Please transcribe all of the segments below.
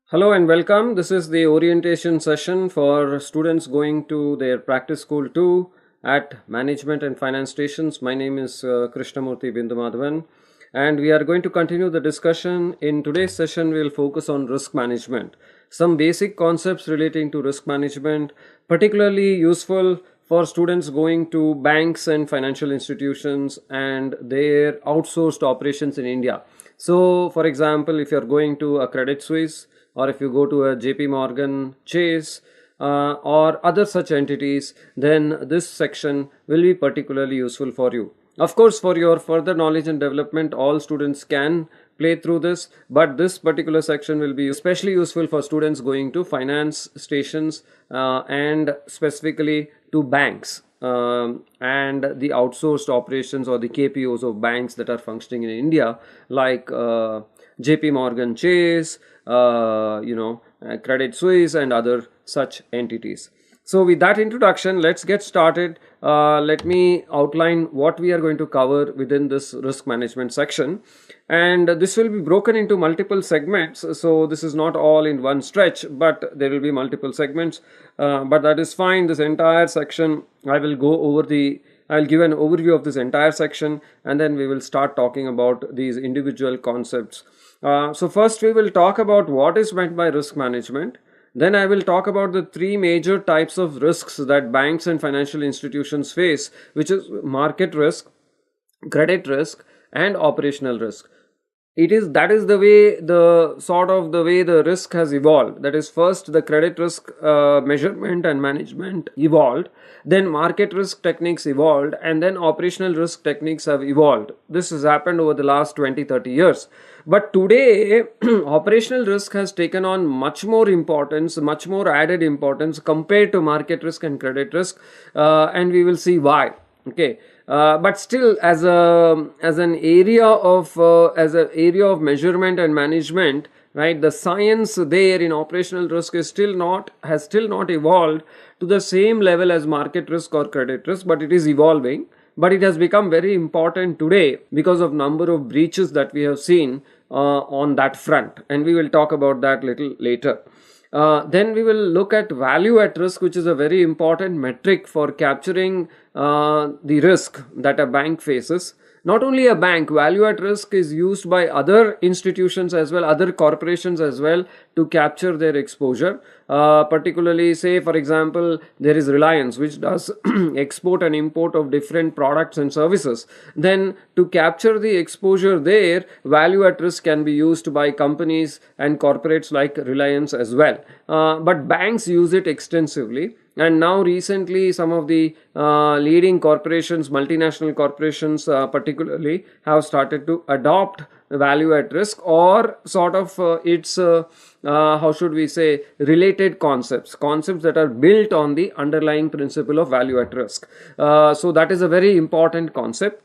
Hello and welcome. This is the orientation session for students going to their practice school 2 at Management and Finance Stations. My name is Krishnamurthy Bindumadhavan and we are going to continue the discussion. In today's session, we will focus on risk management. Some basic concepts relating to risk management, particularly useful for students going to banks and financial institutions and their outsourced operations in India. So, for example, if you're going to a Credit Suisse, or if you go to a JP Morgan Chase or other such entities, then this section will be particularly useful for you. Of course, for your further knowledge and development, all students can play through this, but this particular section will be especially useful for students going to finance stations and specifically to banks and the outsourced operations or the KPOs of banks that are functioning in India, like JP Morgan Chase, Credit Suisse and other such entities. So with that introduction, let's get started. Let me outline what we are going to cover within this risk management section. And this will be broken into multiple segments. So this is not all in one stretch, but there will be multiple segments. But that is fine. This entire section, I'll give an overview of this entire section and then we will start talking about these individual concepts. So first we will talk about what is meant by risk management. Then I will talk about the three major types of risks that banks and financial institutions face, which is market risk, credit risk, and operational risk. That is the way the risk has evolved. That is, first the credit risk measurement and management evolved, then market risk techniques evolved, and then operational risk techniques have evolved. This has happened over the last 20-30 years. But today operational risk has taken on much more importance, much more added importance compared to market risk and credit risk, and we will see why. Okay. But still, as an area of measurement and management, right, the science there in operational risk has still not evolved to the same level as market risk or credit risk, but it is evolving. But it has become very important today because of number of breaches that we have seen on that front, and we will talk about that little later. Then we will look at value at risk, which is a very important metric for capturing the risk that a bank faces. Not only a bank, value at risk is used by other institutions as well, other corporations as well, to capture their exposure. Particularly, say for example, there is Reliance, which does export and import of different products and services. Then to capture the exposure there, value at risk can be used by companies and corporates like Reliance as well. But banks use it extensively. And now recently some of the leading corporations, multinational corporations particularly, have started to adopt value at risk or sort of related concepts that are built on the underlying principle of value at risk. So that is a very important concept.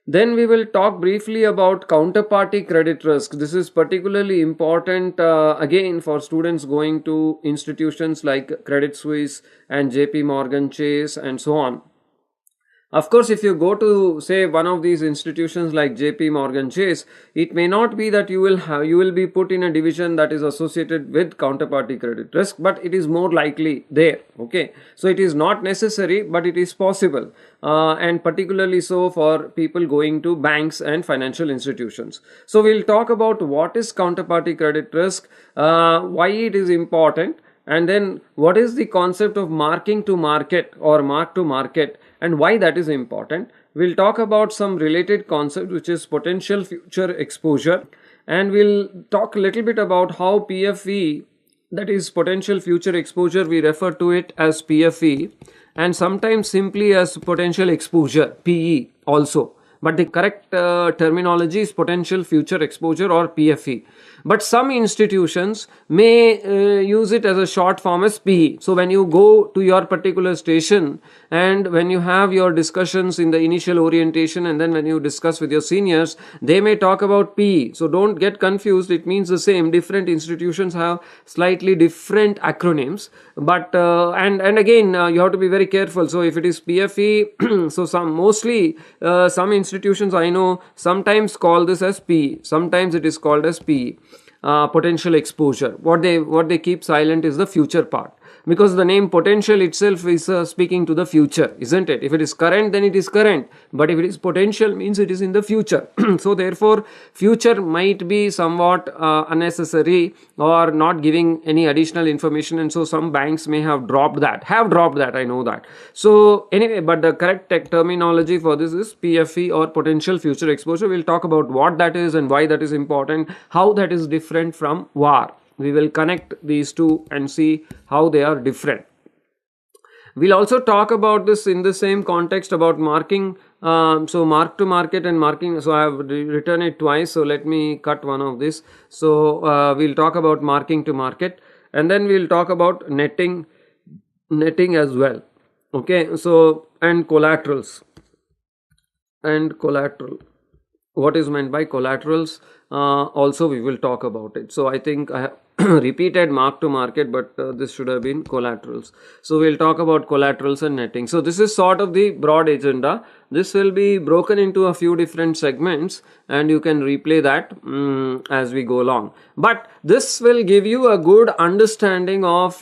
Then we will talk briefly about counterparty credit risk. This is particularly important again for students going to institutions like Credit Suisse and JP Morgan Chase and so on. Of course, if you go to, say, one of these institutions like JP Morgan Chase, it may not be that you will be put in a division that is associated with counterparty credit risk, but it is more likely there. Okay, so it is not necessary, but it is possible, and particularly so for people going to banks and financial institutions. So we'll talk about what is counterparty credit risk, why it is important, and then what is the concept of marking to market or mark to market and why that is important. We'll talk about some related concept, which is potential future exposure, and we'll talk a little bit about how PFE, that is potential future exposure, we refer to it as PFE and sometimes simply as potential exposure, PE also. But the correct terminology is potential future exposure or PFE. But some institutions may use it as a short form as PE. So when you go to your particular station and when you have your discussions in the initial orientation and then when you discuss with your seniors, they may talk about PE. So don't get confused. It means the same. Different institutions have slightly different acronyms. But and again, you have to be very careful. So if it is PFE, so some institutions I know sometimes call this as PE. Sometimes it is called as PE. potential exposure. What they keep silent is the future part, because the name potential itself is speaking to the future, isn't it? If it is current, then it is current, but if it is potential, means it is in the future. So therefore future might be somewhat unnecessary or not giving any additional information, and so some banks may have dropped that, I know that. So anyway, but the correct terminology for this is PFE, or potential future exposure. We'll talk about what that is and why that is important, how that is different from VAR. We will connect these two and see how they are different. We'll also talk about this in the same context about marking. So mark to market and marking. So I have written it twice. So let me cut one of this. So we'll talk about marking to market, and then we'll talk about netting as well. Okay. So and collaterals. What is meant by collaterals? Also we will talk about it. So I think I have repeated mark to market, but this should have been collaterals. So we'll talk about collaterals and netting. So this is sort of the broad agenda. This will be broken into a few different segments, and you can replay that as we go along. But this will give you a good understanding of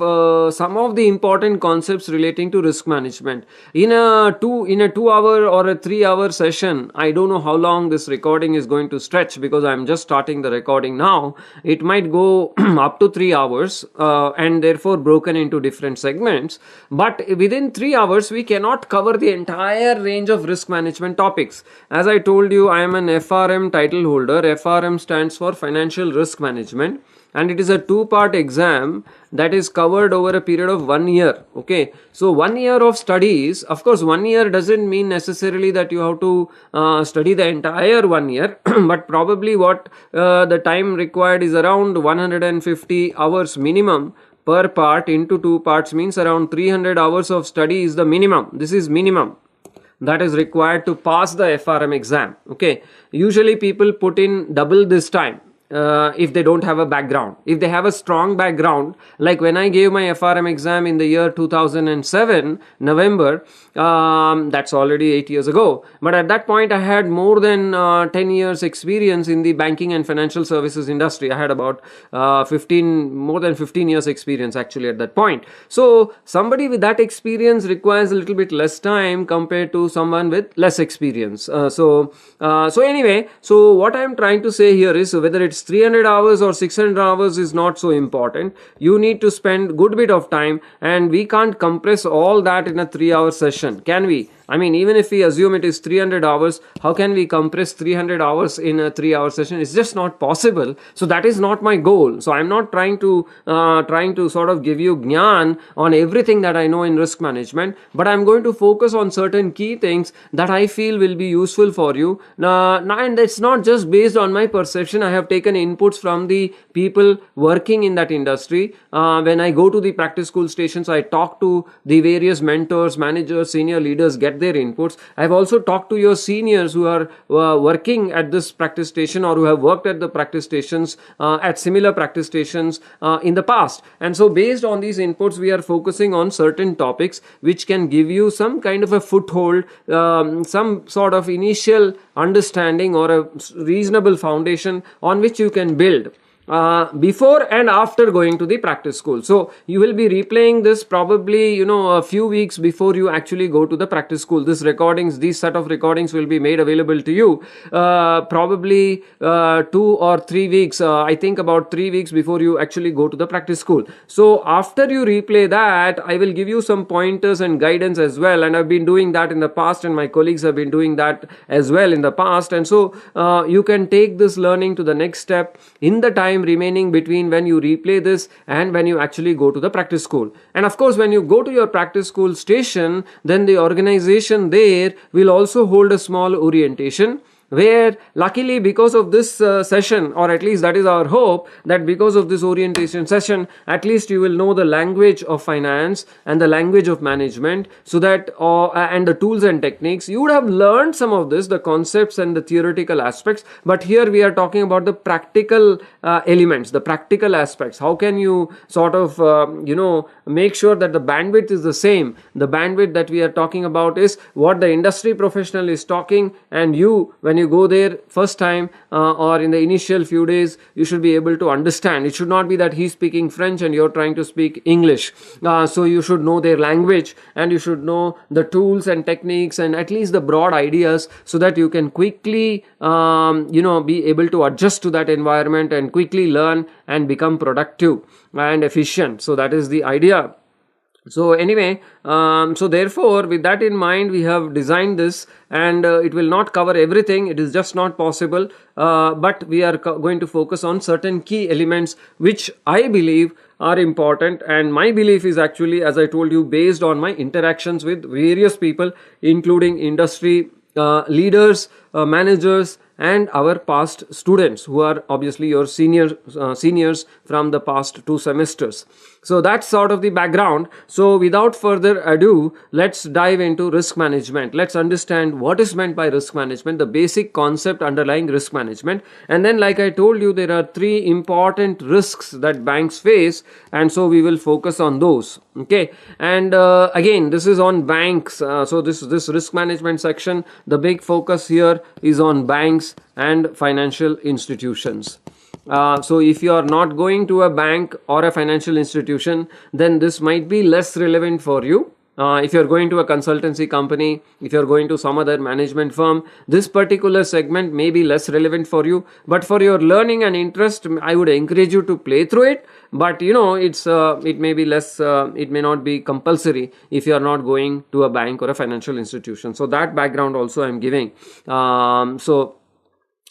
some of the important concepts relating to risk management. In a 2 hour or a 3 hour session, I don't know how long this recording is going to stretch, because I'm just starting the recording now. It might go up to 3 hours and therefore broken into different segments. But within 3 hours, we cannot cover the entire range of risk management topics. As I told you, I am an FRM title holder. FRM stands for Financial Risk Management, and it is a 2-part exam that is covered over a period of 1 year. Okay, so 1 year of studies. Of course, 1 year doesn't mean necessarily that you have to study the entire 1 year, but probably what the time required is around 150 hours minimum per part. Into 2 parts means around 300 hours of study is the minimum. This is minimum that is required to pass the FRM exam. Okay, usually people put in double this time. If they don't have a background. If they have a strong background, like when I gave my FRM exam in the year 2007, November, that's already 8 years ago. But at that point, I had more than 10 years experience in the banking and financial services industry. I had about more than 15 years experience actually at that point. So somebody with that experience requires a little bit less time compared to someone with less experience. So anyway, so what I'm trying to say here is, whether it's 300 hours or 600 hours is not so important. You need to spend good bit of time, and we can't compress all that in a 3-hour session, can we? I mean, even if we assume it is 300 hours, how can we compress 300 hours in a 3-hour session? It's just not possible. So that is not my goal. So I'm not trying to sort of give you gyan on everything that I know in risk management, but I'm going to focus on certain key things that I feel will be useful for you. And it's not just based on my perception. I have taken inputs from the people working in that industry. When I go to the practice school stations, I talk to the various mentors, managers, senior leaders, get their inputs. I've also talked to your seniors who are working at this practice station, or who have worked at the practice stations, at similar practice stations in the past. And so based on these inputs, we are focusing on certain topics which can give you some kind of a foothold, some sort of initial understanding or a reasonable foundation on which you can build before and after going to the practice school. So you will be replaying this probably, a few weeks before you actually go to the practice school. These set of recordings will be made available to you probably 2 or 3 weeks, I think about 3 weeks before you actually go to the practice school. So after you replay that, I will give you some pointers and guidance as well, and I've been doing that in the past, and my colleagues have been doing that as well in the past. And so you can take this learning to the next step in the time remaining between when you replay this and when you actually go to the practice school. And of course, when you go to your practice school station, then the organization there will also hold a small orientation, where luckily because of this session, or at least that is our hope, that because of this orientation session, at least you will know the language of finance and the language of management, so that and the tools and techniques. You would have learned some of this, the concepts and the theoretical aspects, but here we are talking about the practical elements, the practical aspects. How can you sort of make sure that the bandwidth is the same? The bandwidth that we are talking about is what the industry professional is talking, and you, when you you go there first time or in the initial few days, you should be able to understand. It should not be that he's speaking French and you're trying to speak English. So you should know their language, and you should know the tools and techniques and at least the broad ideas, so that you can quickly be able to adjust to that environment and quickly learn and become productive and efficient. So that is the idea. So anyway, so therefore, with that in mind, we have designed this, and it will not cover everything. It is just not possible. But we are going to focus on certain key elements which I believe are important, and my belief is actually, as I told you, based on my interactions with various people, including industry leaders, managers, and our past students, who are obviously your seniors from the past 2 semesters. So that's sort of the background. So without further ado, let's dive into risk management. Let's understand what is meant by risk management, the basic concept underlying risk management. And then, like I told you, there are 3 important risks that banks face, and so we will focus on those. Okay, and again, this is on banks. So this risk management section, the big focus here is on banks and financial institutions. So if you are not going to a bank or a financial institution, then this might be less relevant for you. If you're going to a consultancy company, if you're going to some other management firm, this particular segment may be less relevant for you. But for your learning and interest, I would encourage you to play through it. But it may be less, it may not be compulsory if you are not going to a bank or a financial institution. So that background also I'm giving. So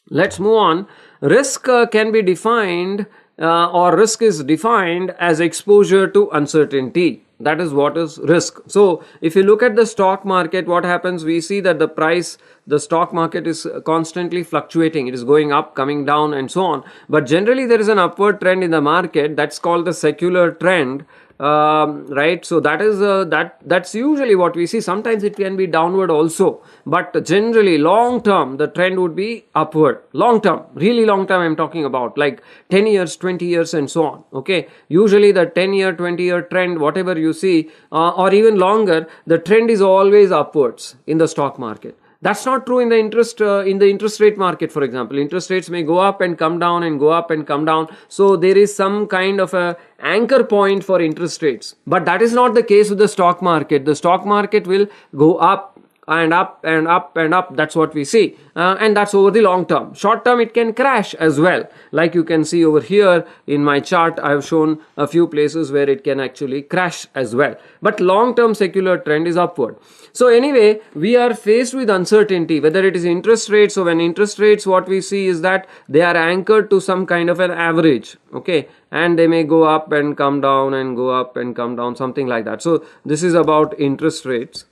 let's move on. Risk can be defined, or risk is defined as exposure to uncertainty. That is what is risk. So if you look at the stock market, what happens? We see that the stock market is constantly fluctuating. It is going up, coming down, and so on. But generally there is an upward trend in the market. That's called the secular trend. Right, so that is that's usually what we see. Sometimes it can be downward also, but generally long term the trend would be upward. Long term, really long term, I'm talking about like 10 years, 20 years, and so on. Okay, usually the 10-year, 20-year trend, whatever you see, or even longer, the trend is always upwards in the stock market. That's not true in the interest rate market. For example, interest rates may go up and come down and go up and come down. So there is some kind of a anchor point for interest rates. But that is not the case with the stock market. The stock market will go up and up and up and up. That's what we see, and that's over the long term. Short term, it can crash as well. Like you can see over here in my chart, I have shown a few places where it can actually crash as well. But long term secular trend is upward. So anyway, we are faced with uncertainty, whether it is interest rates. So when interest rates, what we see is that they are anchored to some kind of an average. Okay, and they may go up and come down and go up and come down, something like that. So this is about interest rates.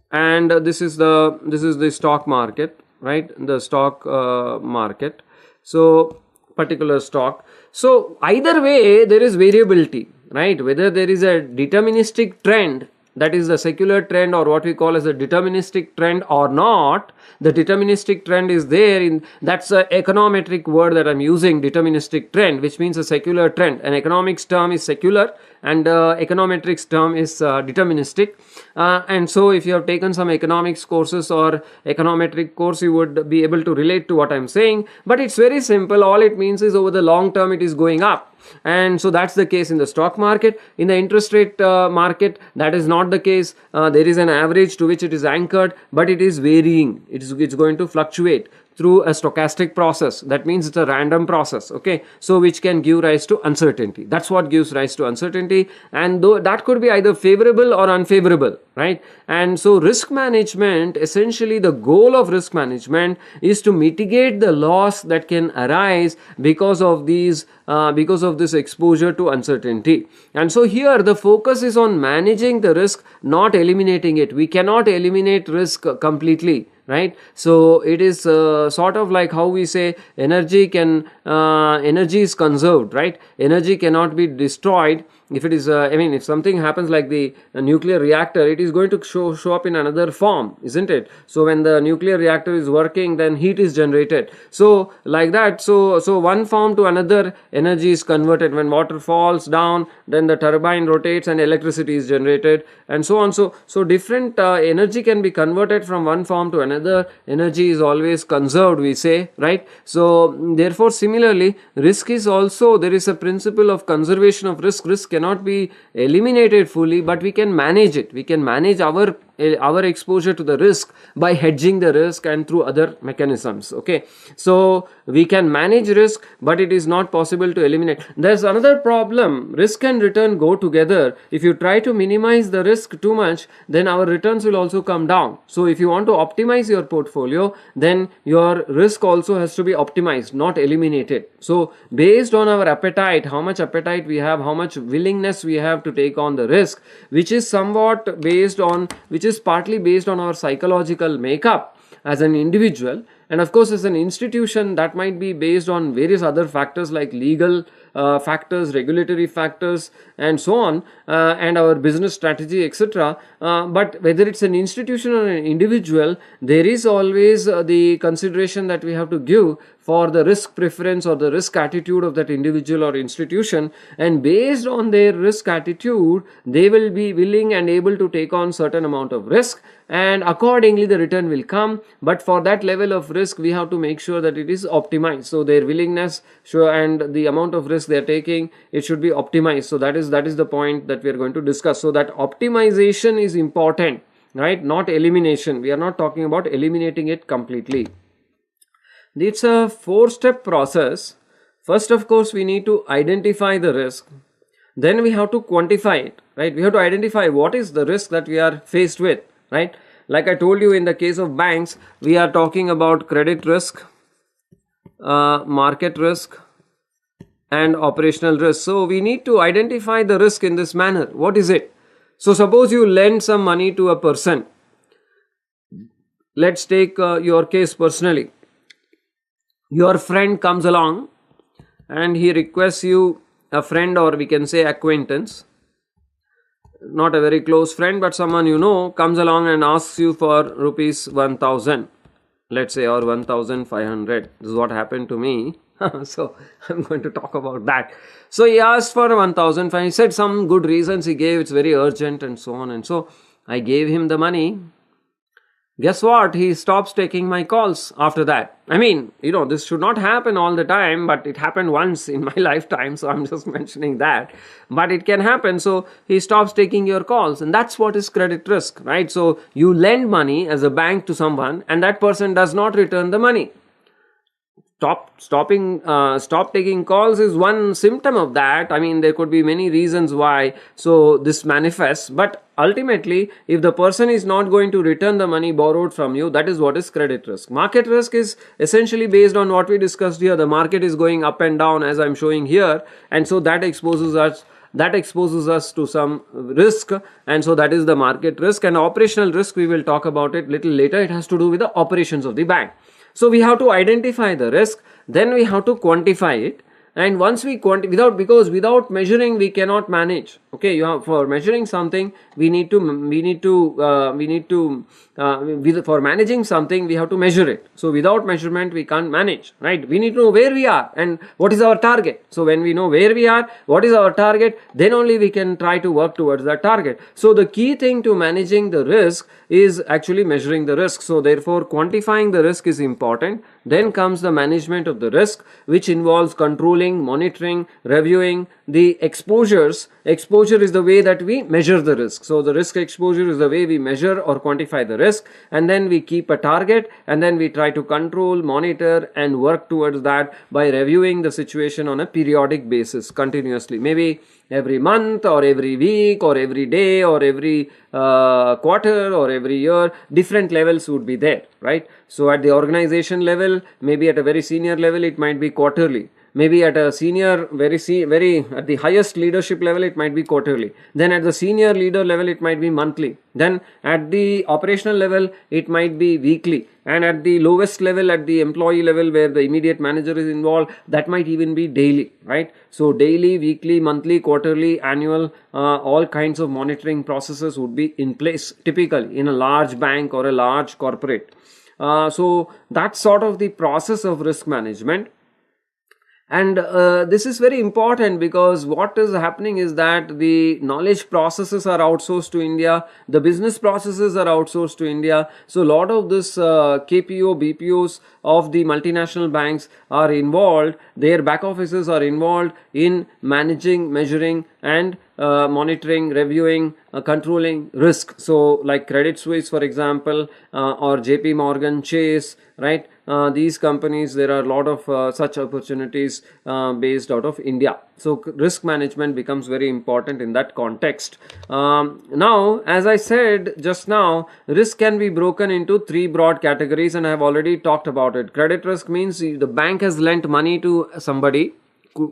And this is the stock market, right? The stock market. So particular stock. So either way, there is variability, right? Whether there is a deterministic trend, that is the secular trend, or what we call as a deterministic trend or not, the deterministic trend is there in, that's an econometric word that I'm using, deterministic trend, which means a secular trend. An economics term is secular and econometrics term is deterministic. And so if you have taken some economics courses or econometric course, you would be able to relate to what I'm saying. But it's very simple. All it means is over the long term it is going up. And so that's the case in the stock market. In the interest rate market, that is not the case. There is an average to which it is anchored, but it is varying. It's going to fluctuate through a stochastic process. That means it's a random process, okay? So which can give rise to uncertainty. That's what gives rise to uncertainty, and though that could be either favorable or unfavorable, right? And so risk management, essentially the goal of risk management is to mitigate the loss that can arise because of these because of this exposure to uncertainty. And so here the focus is on managing the risk, not eliminating it. We cannot eliminate risk completely, right? So it is sort of like how we say energy is conserved, right? Energy cannot be destroyed, if it is I mean, if something happens like the nuclear reactor, it is going to show up in another form, isn't it? So when the nuclear reactor is working, then heat is generated, so like that. So one form to another, energy is converted. When water falls down, then the turbine rotates and electricity is generated, and so on. So different energy can be converted from one form to another. Energy is always conserved, we say, right? So therefore, similarly, risk is also, there is a principle of conservation of risk. Risk cannot be eliminated fully, but we can manage it. We can manage our exposure to the risk by hedging the risk and through other mechanisms. Okay, so we can manage risk, but it is not possible to eliminate. There's another problem: risk and return go together. If you try to minimize the risk too much, then our returns will also come down. So if you want to optimize your portfolio, then your risk also has to be optimized, not eliminated. So based on our appetite, how much appetite we have, how much willingness we have to take on the risk, which is somewhat based on, which is partly based on our psychological makeup as an individual, and of course as an institution, that might be based on various other factors like legal factors, regulatory factors, and so on, and our business strategy, etc. But whether it's an institution or an individual, there is always the consideration that we have to give for the risk preference or the risk attitude of that individual or institution, and based on their risk attitude, they will be willing and able to take on certain amount of risk, and accordingly the return will come. But for that level of risk, we have to make sure that it is optimized. So their willingness and the amount of risk they are taking, it should be optimized. So that is the point that we are going to discuss. So that optimization is important, right? Not elimination. We are not talking about eliminating it completely. It's a 4-step process. First, of course, we need to identify the risk. Then we have to quantify it, right? We have to identify what is the risk that we are faced with, right? Like I told you, in the case of banks, we are talking about credit risk, market risk, and operational risk. So we need to identify the risk in this manner. What is it? So suppose you lend some money to a person. Let's take your case personally. Your friend comes along and he requests you, a friend, or we can say acquaintance, not a very close friend, but someone you know, comes along and asks you for rupees 1000, let's say, or 1500. This is what happened to me. So I'm going to talk about that. So he asked for 1500. He said some good reasons he gave, it's very urgent and so on. And so I gave him the money. Guess what? He stops taking my calls after that. I mean, this should not happen all the time, but it happened once in my lifetime, so I'm just mentioning that. But it can happen, so he stops taking your calls, and that's what is credit risk, right? So you lend money as a bank to someone, and that person does not return the money. Stop taking calls is one symptom of that. I mean, there could be many reasons why so this manifests, but ultimately, if the person is not going to return the money borrowed from you, that is what is credit risk. Market risk is essentially based on what we discussed here. The market is going up and down, as I'm showing here, and so that exposes us to some risk, and so that is the market risk. And operational risk, we will talk about it little later. It has to do with the operations of the bank. So we have to identify the risk, then we have to quantify it, and once we because without measuring we cannot manage. Okay, for measuring something for managing something we have to measure it. So without measurement we can't manage, right? We need to know where we are and what is our target. So when we know where we are, what is our target, then only we can try to work towards that target. So the key thing to managing the risk is actually measuring the risk. So therefore quantifying the risk is important. Then comes the management of the risk, which involves controlling, monitoring, reviewing the exposures. Exposure is the way that we measure the risk. So the risk exposure is the way we measure or quantify the risk, and then we keep a target, and then we try to control, monitor, and work towards that by reviewing the situation on a periodic basis continuously. Maybe every month or every week or every day or every quarter or every year, different levels would be there, right? So at the organization level, maybe at a very senior level, it might be quarterly. maybe at a senior, very at the highest leadership level, it might be quarterly. Then at the senior leader level, it might be monthly. Then at the operational level, it might be weekly. And at the lowest level, at the employee level where the immediate manager is involved, that might even be daily, right? So daily, weekly, monthly, quarterly, annual, all kinds of monitoring processes would be in place typically in a large bank or a large corporate. So that's sort of the process of risk management. And this is very important because what is happening is that the knowledge processes are outsourced to India, the business processes are outsourced to India. So a lot of this KPO, BPOs of the multinational banks are involved, their back offices are involved in managing, measuring and monitoring, reviewing, controlling risk. So like Credit Suisse, for example, or JP Morgan Chase, right? These companies, there are a lot of such opportunities based out of India. So risk management becomes very important in that context. Now, as I said just now, risk can be broken into three broad categories, and I have already talked about it. Credit risk means the bank has lent money to somebody,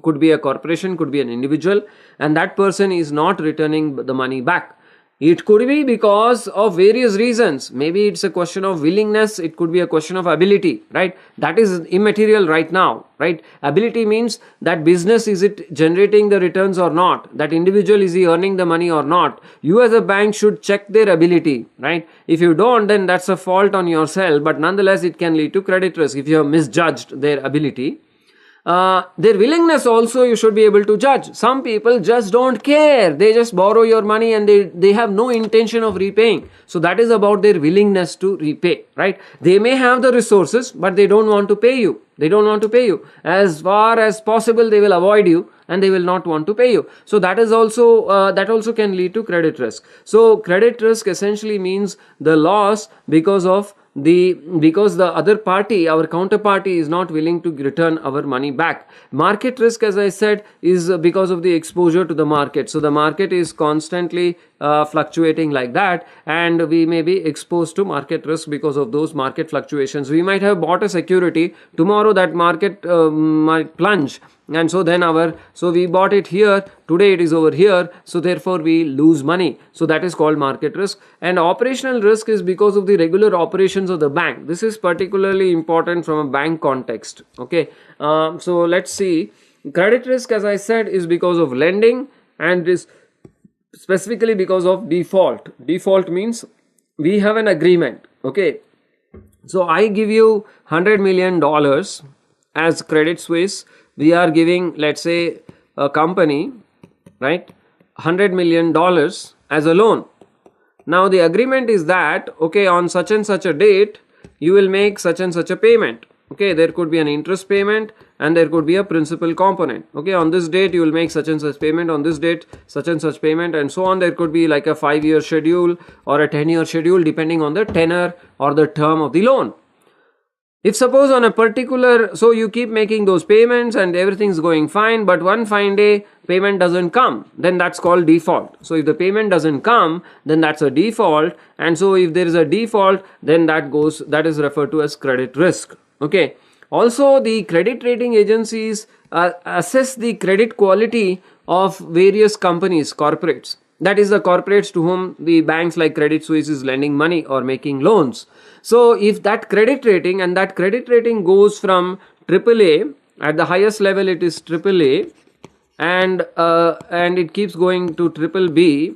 could be a corporation, could be an individual, and that person is not returning the money back. It could be because of various reasons. Maybe it's a question of willingness, it could be a question of ability, right? That is immaterial right now, right? Ability means that business, is it generating the returns or not? That individual, is he earning the money or not? You as a bank should check their ability, right? If you don't, then that's a fault on yourself, but nonetheless it can lead to credit risk if you have misjudged their ability. Their willingness also you should be able to judge. Some people just don't care. They just borrow your money and they have no intention of repaying. So that is about their willingness to repay, right? They may have the resources, but they don't want to pay you. They don't want to pay you. As far as possible, they will avoid you and they will not want to pay you. So that is also that also can lead to credit risk. So credit risk essentially means the loss because the other party, our counterparty, is not willing to return our money back. Market risk, as I said, is because of the exposure to the market. So the market is constantly fluctuating like that, and we may be exposed to market risk because of those market fluctuations. We might have bought a security, tomorrow that market might plunge, and so then we bought it here, today it is over here, so therefore we lose money. So that is called market risk. And operational risk is because of the regular operations of the bank. This is particularly important from a bank context. Okay, so let's see. Credit risk, as I said, is because of lending and is specifically because of default. Default means we have an agreement. Okay, so I give you $100 million as Credit Suisse. We are giving, let's say, a company, right, $100 million as a loan. Now the agreement is that, okay, on such and such a date, you will make such and such a payment. Okay, there could be an interest payment and there could be a principal component. Okay, on this date you will make such and such payment, on this date such and such payment, and so on. There could be like a 5-year schedule or a 10-year schedule depending on the tenor or the term of the loan. If suppose on a particular, so you keep making those payments and everything's going fine, but one fine day payment doesn't come, then that's called default. So if the payment doesn't come, then that's a default, and so if there is a default, then that is referred to as credit risk. Okay. Also, the credit rating agencies assess the credit quality of various companies, corporates. That is the corporates to whom the banks like Credit Suisse is lending money or making loans. So if that credit rating, and that credit rating goes from AAA, at the highest level it is AAA, and it keeps going to BBB,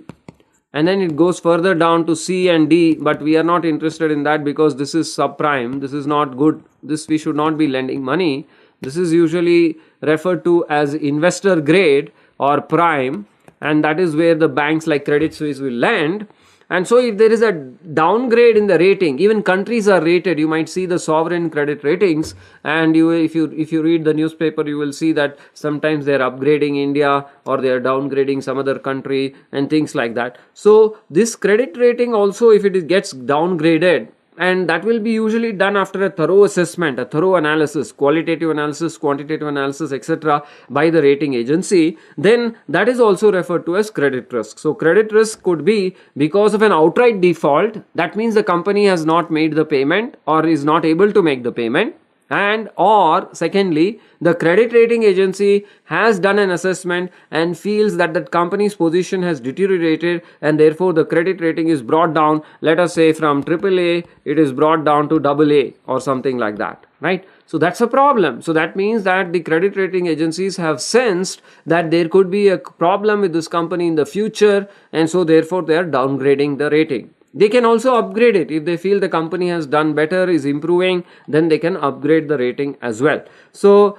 and then it goes further down to C and D, but we are not interested in that because this is subprime. This is not good. This we should not be lending money. This is usually referred to as investor grade or prime, and that is where the banks like Credit Suisse will lend. And so if there is a downgrade in the rating, even countries are rated. You might see the sovereign credit ratings, and if you read the newspaper, you will see that sometimes they are upgrading India or they are downgrading some other country and things like that. So this credit rating also, if it gets downgraded, and that will be usually done after a thorough assessment, a thorough analysis, qualitative analysis, quantitative analysis, etc. by the rating agency, then that is also referred to as credit risk. So credit risk could be because of an outright default. That means the company has not made the payment or is not able to make the payment. and or secondly, the credit rating agency has done an assessment and feels that that company's position has deteriorated and therefore the credit rating is brought down, let us say from AAA it is brought down to AA or something like that, right? So that's a problem. So that means that the credit rating agencies have sensed that there could be a problem with this company in the future, and so therefore they are downgrading the rating. They can also upgrade it if they feel the company has done better, is improving, then they can upgrade the rating as well. So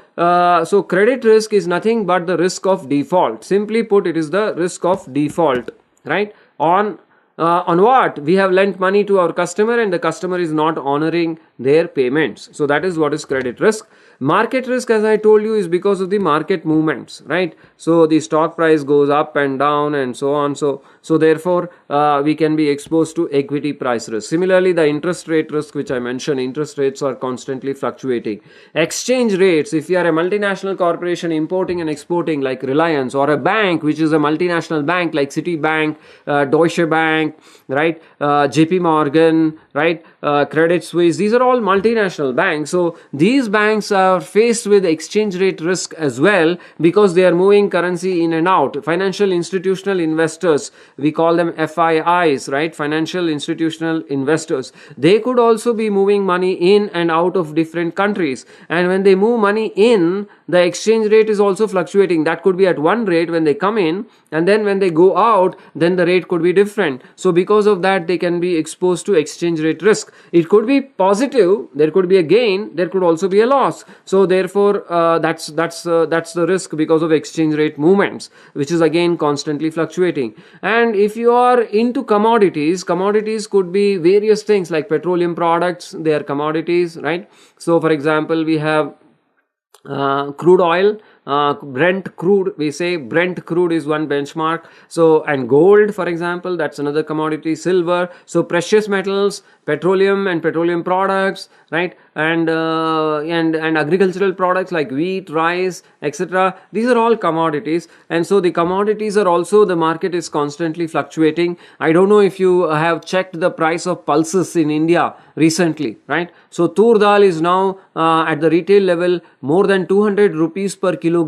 credit risk is nothing but the risk of default. Simply put, it is the risk of default, right? On what? We have lent money to our customer and the customer is not honoring their payments. So that is what is credit risk. Market risk, as I told you, is because of the market movements, right? So the stock price goes up and down and so on. So therefore we can be exposed to equity price risk. Similarly, the interest rate risk which I mentioned, interest rates are constantly fluctuating. Exchange rates, if you are a multinational corporation importing and exporting like Reliance, or a bank which is a multinational bank like Citibank, Deutsche Bank, right, JP Morgan, right, Credit Suisse, these are all multinational banks. So these banks are faced with exchange rate risk as well because they are moving currency in and out. Financial institutional investors, we call them FIIs, right, financial institutional investors, they could also be moving money in and out of different countries, and when they move money in, the exchange rate is also fluctuating. That could be at one rate when they come in, and then when they go out, then the rate could be different. So because of that, they can be exposed to exchange rate risk. It could be positive, there could be a gain, there could also be a loss. So therefore that's the risk because of exchange rate movements, which is again constantly fluctuating. And if you are into commodities, commodities could be various things like petroleum products, they are commodities, right? So for example, we have crude oil, Brent crude, we say Brent crude is one benchmark. So, and gold, for example, that's another commodity, silver. So precious metals, petroleum and petroleum products, right, and agricultural products like wheat, rice, etc. These are all commodities, and so the commodities are also, the market is constantly fluctuating. I don't know if you have checked the price of pulses in India recently, right? So tur dal is now at the retail level more than 200 rupees per kilogram.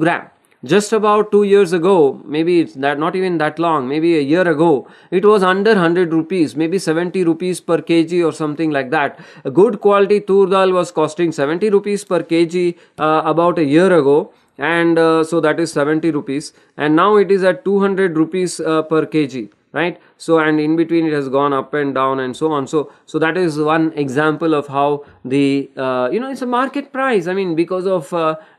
Just about 2 years ago, maybe it's that, not even that long, maybe a year ago, it was under 100 rupees, maybe 70 rupees per kg or something like that. A good quality tur dal was costing 70 rupees per kg about a year ago, and so that is 70 rupees, and now it is at 200 rupees per kg, right? So, and in between it has gone up and down and so on. So that is one example of how the it's a market price. I mean, because of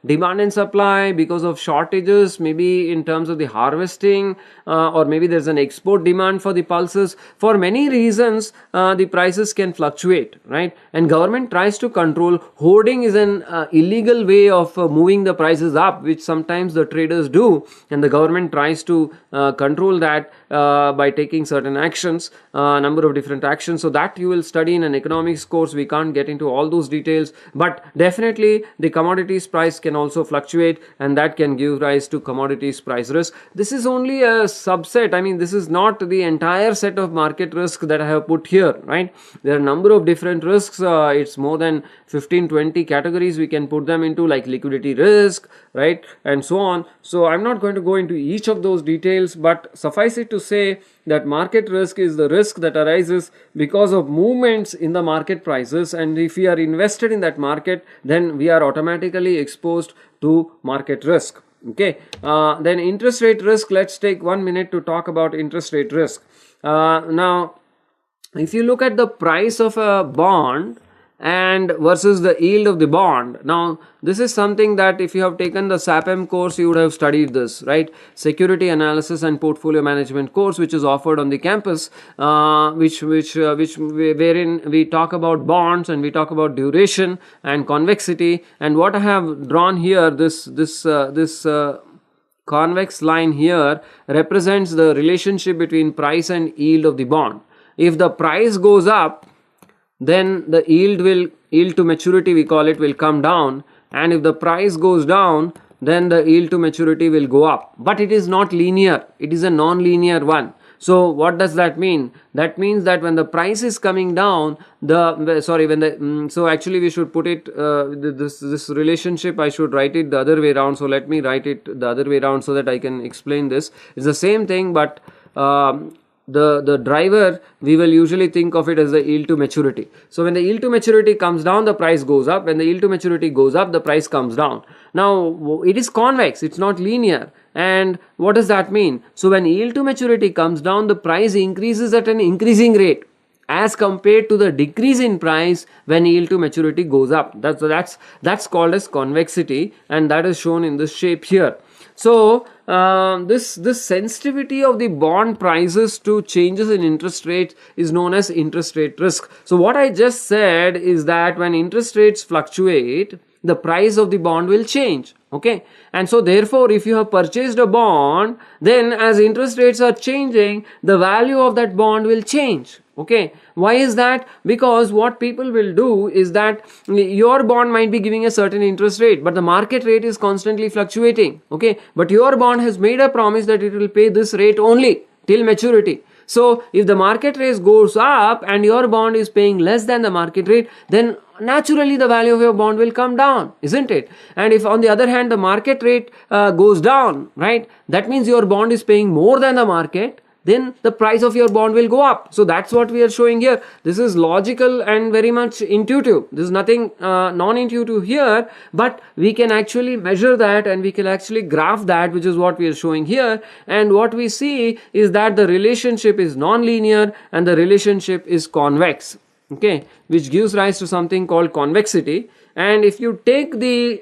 demand and supply, because of shortages, maybe in terms of the harvesting, or maybe there's an export demand for the pulses. For many reasons, the prices can fluctuate, right? And government tries to control. Hoarding is an illegal way of moving the prices up, which sometimes the traders do, and the government tries to control that by taking certain actions, number of different actions. So that you will study in an economics course. We can't get into all those details, but definitely the commodities price can also fluctuate, and that can give rise to commodities price risk. This is only a subset. I mean, this is not the entire set of market risk that I have put here, right? There are a number of different risks. It's more than 15-20 categories we can put them into, like liquidity risk, right, and so on. So I'm not going to go into each of those details, but suffice it to say that market risk is the risk that arises because of movements in the market prices, and if we are invested in that market, then we are automatically exposed to market risk. Okay, then interest rate risk. Let's take 1 minute to talk about interest rate risk. Now, if you look at the price of a bond and versus the yield of the bond. Now, this is something that if you have taken the SAPM course, you would have studied this, right? Security Analysis and Portfolio Management course, which is offered on the campus, wherein we talk about bonds and we talk about duration and convexity. And what I have drawn here, this convex line here represents the relationship between price and yield of the bond. If the price goes up, then the yield to maturity, we call it, will come down, and if the price goes down, then the yield to maturity will go up. But it is not linear, it is a non-linear one. So what does that mean? That means that when the price is coming down, so actually we should put it, this relationship, I should write it the other way around. So let me write it the other way around so that I can explain this. It's the same thing, but the driver, we will usually think of it as the yield to maturity. So when the yield to maturity comes down, the price goes up. When the yield to maturity goes up, the price comes down. Now it is convex, it's not linear. And what does that mean? So when yield to maturity comes down, the price increases at an increasing rate as compared to the decrease in price when yield to maturity goes up. That's called as convexity, and that is shown in this shape here. So this sensitivity of the bond prices to changes in interest rates is known as interest rate risk. So what I just said is that when interest rates fluctuate, the price of the bond will change. Okay, and so therefore if you have purchased a bond, then as interest rates are changing, the value of that bond will change. Okay, why is that? Because what people will do is that your bond might be giving a certain interest rate, but the market rate is constantly fluctuating. Okay, but your bond has made a promise that it will pay this rate only till maturity. So if the market rate goes up and your bond is paying less than the market rate, then naturally the value of your bond will come down, isn't it? And if on the other hand the market rate goes down, right, that means your bond is paying more than the market, then the price of your bond will go up. So that's what we are showing here. This is logical and very much intuitive. There is nothing non-intuitive here, but we can actually measure that and we can actually graph that, which is what we are showing here. And what we see is that the relationship is non-linear and the relationship is convex. Okay, which gives rise to something called convexity. And if you take the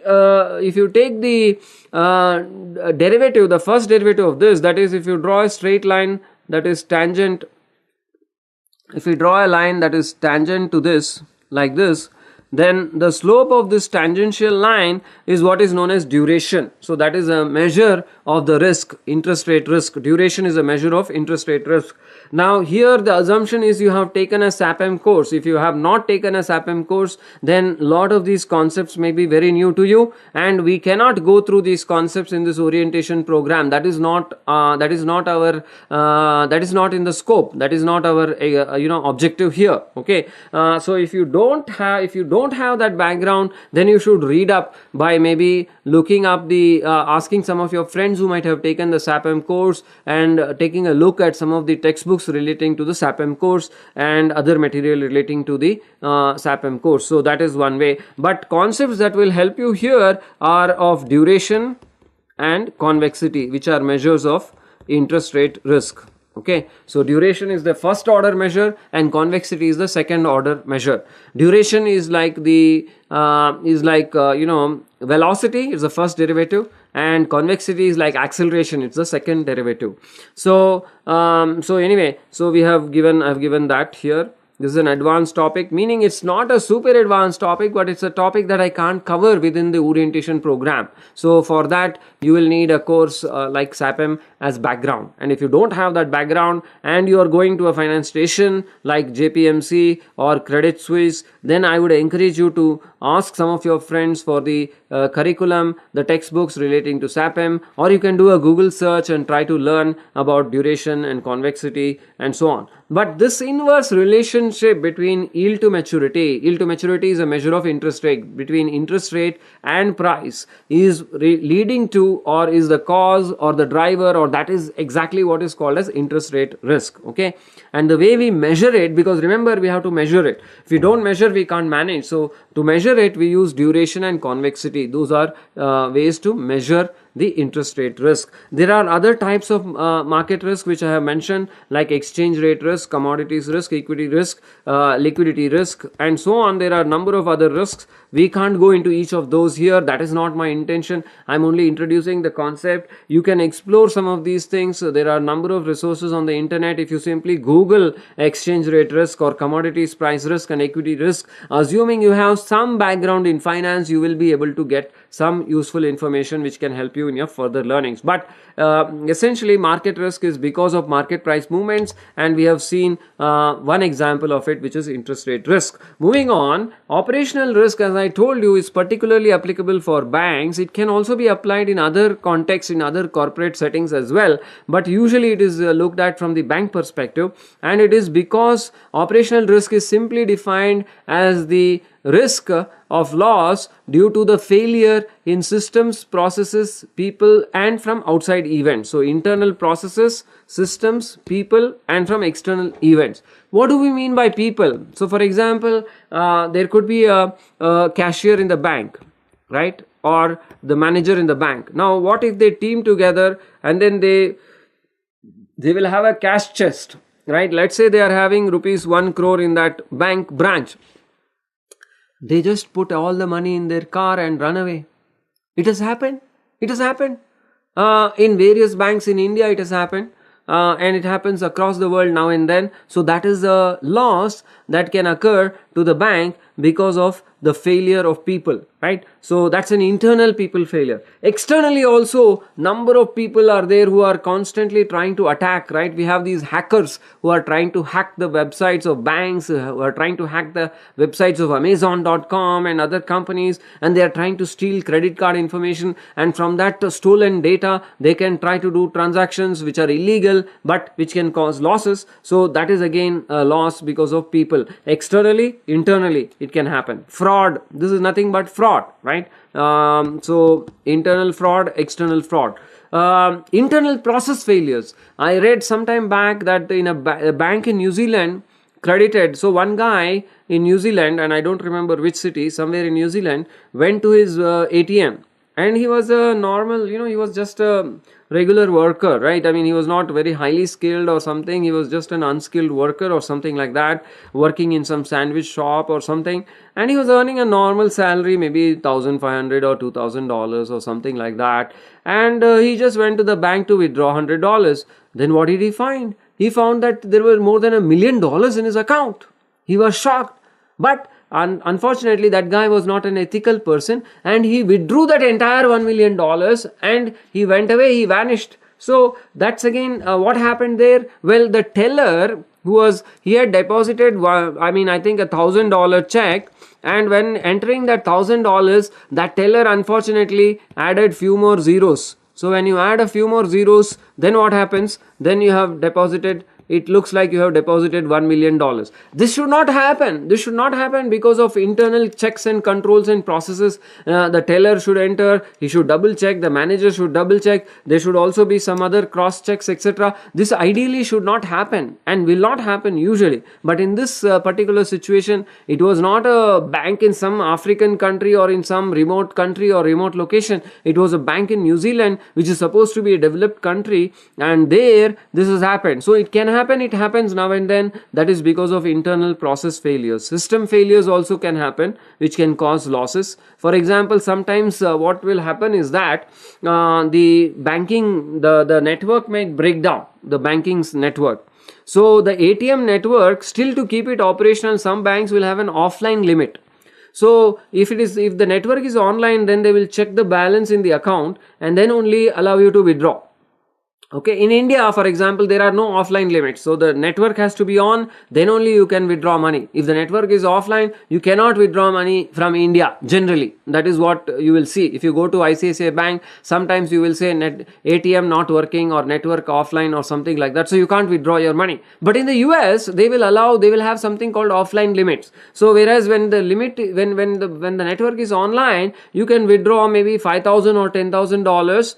derivative, the first derivative of this, that is, if you draw a straight line that is tangent, if we draw a line that is tangent to this like this, then the slope of this tangential line is what is known as duration. So that is a measure of the risk, interest rate risk. Duration is a measure of interest rate risk. Now here the assumption is you have taken a SAPM course. If you have not taken a SAPM course, then a lot of these concepts may be very new to you, and we cannot go through these concepts in this orientation program. That is not our that is not in the scope. That is not our objective here. Okay, so if you don't have that background, then you should read up by maybe looking up the asking some of your friends who might have taken the SAPM course and taking a look at some of the textbooks relating to the SAPM course and other material relating to the SAPM course. So that is one way, but concepts that will help you here are of duration and convexity, which are measures of interest rate risk. Okay, so duration is the first order measure and convexity is the second order measure. Duration is like velocity is the first derivative, and convexity is like acceleration, it's the second derivative. So anyway, so I've given that here. This is an advanced topic, meaning it's not a super advanced topic, but it's a topic that I can't cover within the orientation program. So for that, you will need a course like SAPM as background. And if you don't have that background and you are going to a finance station like JPMC or Credit Suisse, then I would encourage you to ask some of your friends for the curriculum, the textbooks relating to SAPM, or you can do a Google search and try to learn about duration and convexity and so on. But this inverse relationship between yield to maturity is a measure of interest rate, between interest rate and price, is leading to, or is the cause or the driver, or that is exactly what is called as interest rate risk. Okay, and the way we measure it, because remember we have to measure it. If we don't measure, we can't manage. So to measure it, we use duration and convexity. Those are ways to measure the interest rate risk. There are other types of market risk which I have mentioned, like exchange rate risk, commodities risk, equity risk, liquidity risk, and so on. There are a number of other risks. We can't go into each of those here. That is not my intention. I'm only introducing the concept. You can explore some of these things. There are a number of resources on the internet. If you simply Google exchange rate risk or commodities price risk and equity risk, assuming you have some background in finance, you will be able to get some useful information which can help you in your further learnings. But essentially market risk is because of market price movements, and we have seen one example of it, which is interest rate risk. Moving on, operational risk, as I told you, is particularly applicable for banks. It can also be applied in other contexts, in other corporate settings as well, but usually it is looked at from the bank perspective, and it is because operational risk is simply defined as the risk of loss due to the failure in systems, processes, people, and from outside events. So internal processes, systems, people, and from external events. What do we mean by people? So for example, there could be a cashier in the bank, right, or the manager in the bank. Now what if they team together and then they will have a cash chest, right? Let's say they are having rupees 1 crore in that bank branch. They just put all the money in their car and run away. It has happened. It has happened. In various banks in India, it has happened. And it happens across the world now and then. So that is a loss that can occur to the bank because of the failure of people, right? So that's an internal people failure. Externally also, number of people are there who are constantly trying to attack, right? We have these hackers who are trying to hack the websites of banks, who are trying to hack the websites of Amazon.com and other companies, and they are trying to steal credit card information, and from that stolen data they can try to do transactions which are illegal but which can cause losses. So that is again a loss because of people. Externally, internally it can happen. Fraud, this is nothing but fraud, right? So internal fraud, external fraud. Internal process failures. I read some time back that in a bank in New Zealand credited, so one guy in New Zealand, and I don't remember which city, somewhere in New Zealand, went to his ATM, and he was a normal, he was just a regular worker, right? I mean, he was not very highly skilled or something. He was just an unskilled worker or something like that, working in some sandwich shop or something. And he was earning a normal salary, maybe $1,500 or $2,000 or something like that. And he just went to the bank to withdraw $100. Then what did he find? He found that there were more than $1 million in his account. He was shocked. But unfortunately, that guy was not an ethical person, and he withdrew that entire $1 million and he went away, he vanished. So that's again what happened there. Well, the teller he had deposited, I think $1,000 check, and when entering that $1,000, that teller unfortunately added few more zeros. So when you add a few more zeros, then what happens? Then you have deposited, it looks like you have deposited $1 million. This should not happen. This should not happen because of internal checks and controls and processes. The teller should enter, he should double check, the manager should double check, there should also be some other cross checks, etc. This ideally should not happen and will not happen usually. But in this particular situation, it was not a bank in some African country or in some remote country or remote location. It was a bank in New Zealand, which is supposed to be a developed country, and there this has happened. So it can happen, it happens now and then. That is because of internal process failures. System failures also can happen, which can cause losses. For example, sometimes what will happen is that the network may break down, the banking's network. So the ATM network, still to keep it operational, some banks will have an offline limit. So if the network is online, then they will check the balance in the account and then only allow you to withdraw. Okay, in India, for example, there are no offline limits. So the network has to be on, then only you can withdraw money. If the network is offline, you cannot withdraw money from India, generally. That is what you will see. If you go to ICICI Bank, sometimes you will say ATM not working or network offline or something like that. So you can't withdraw your money. But in the US, they will have something called offline limits. So whereas when the network is online, you can withdraw maybe $5,000 or $10,000,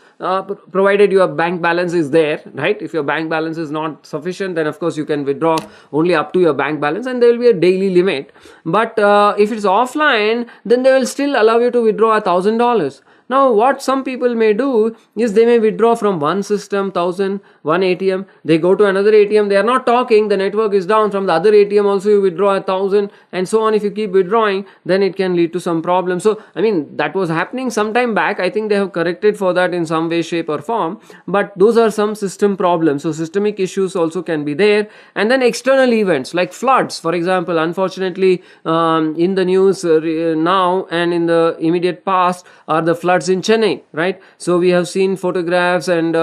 provided your bank balance is there, right? If your bank balance is not sufficient, then of course you can withdraw only up to your bank balance, and there will be a daily limit. But if it's offline, then they will still allow you to withdraw $1,000. Now what some people may do is they may withdraw from one system 1000, one ATM, they go to another ATM, they are not talking, the network is down, from the other ATM also you withdraw 1000 and so on. If you keep withdrawing, then it can lead to some problem. So I mean, that was happening some time back. I think they have corrected for that in some way, shape or form, but those are some system problems. So systemic issues also can be there. And then external events like floods, for example, unfortunately in the news now and in the immediate past are the floods in Chennai, right? So we have seen photographs and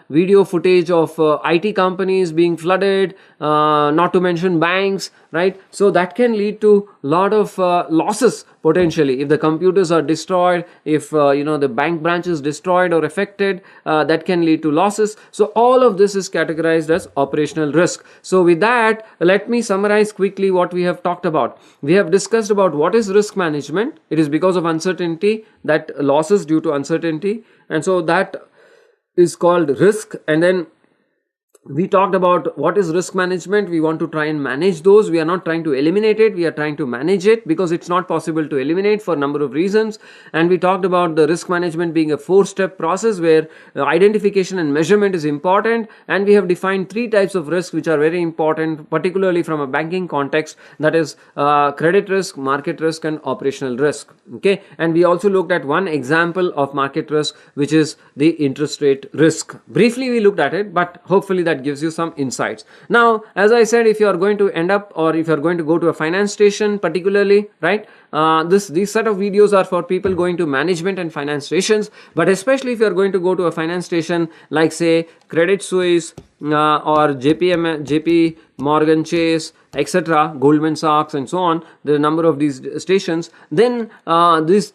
video footage of IT companies being flooded, not to mention banks, right? So that can lead to lot of losses potentially if the computers are destroyed, if the bank branch is destroyed or affected, that can lead to losses. So all of this is categorized as operational risk. So with that, let me summarize quickly what we have talked about. We have discussed about what is risk management. It is because of uncertainty, that losses due to uncertainty, and so that is called risk. And then we talked about what is risk management. We want to try and manage those. We are not trying to eliminate it, we are trying to manage it, because it's not possible to eliminate for a number of reasons. And we talked about the risk management being a 4-step process where identification and measurement is important, and we have defined 3 types of risk which are very important, particularly from a banking context, that is credit risk, market risk and operational risk. Okay, and we also looked at one example of market risk, which is the interest rate risk. Briefly we looked at it, but hopefully that gives you some insights. Now, as I said, if you are going to end up, or if you are going to go to a finance station particularly, right, these set of videos are for people going to management and finance stations. But especially if you are going to go to a finance station like say Credit Suisse or JP Morgan Chase, etc., Goldman Sachs and so on, the number of these stations, then this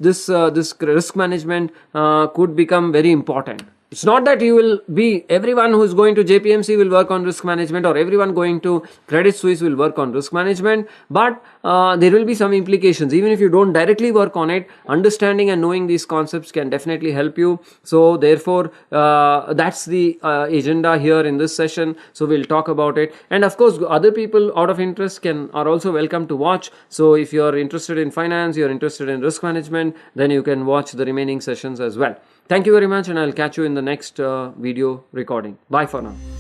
risk management could become very important. It's not that you will be, everyone who is going to JPMC will work on risk management, or everyone going to Credit Suisse will work on risk management, but there will be some implications. Even if you don't directly work on it, understanding and knowing these concepts can definitely help you. So therefore, that's the agenda here in this session. So we'll talk about it. And of course, other people out of interest are also welcome to watch. So if you're interested in finance, you're interested in risk management, then you can watch the remaining sessions as well. Thank you very much, and I'll catch you in the next video recording. Bye for now.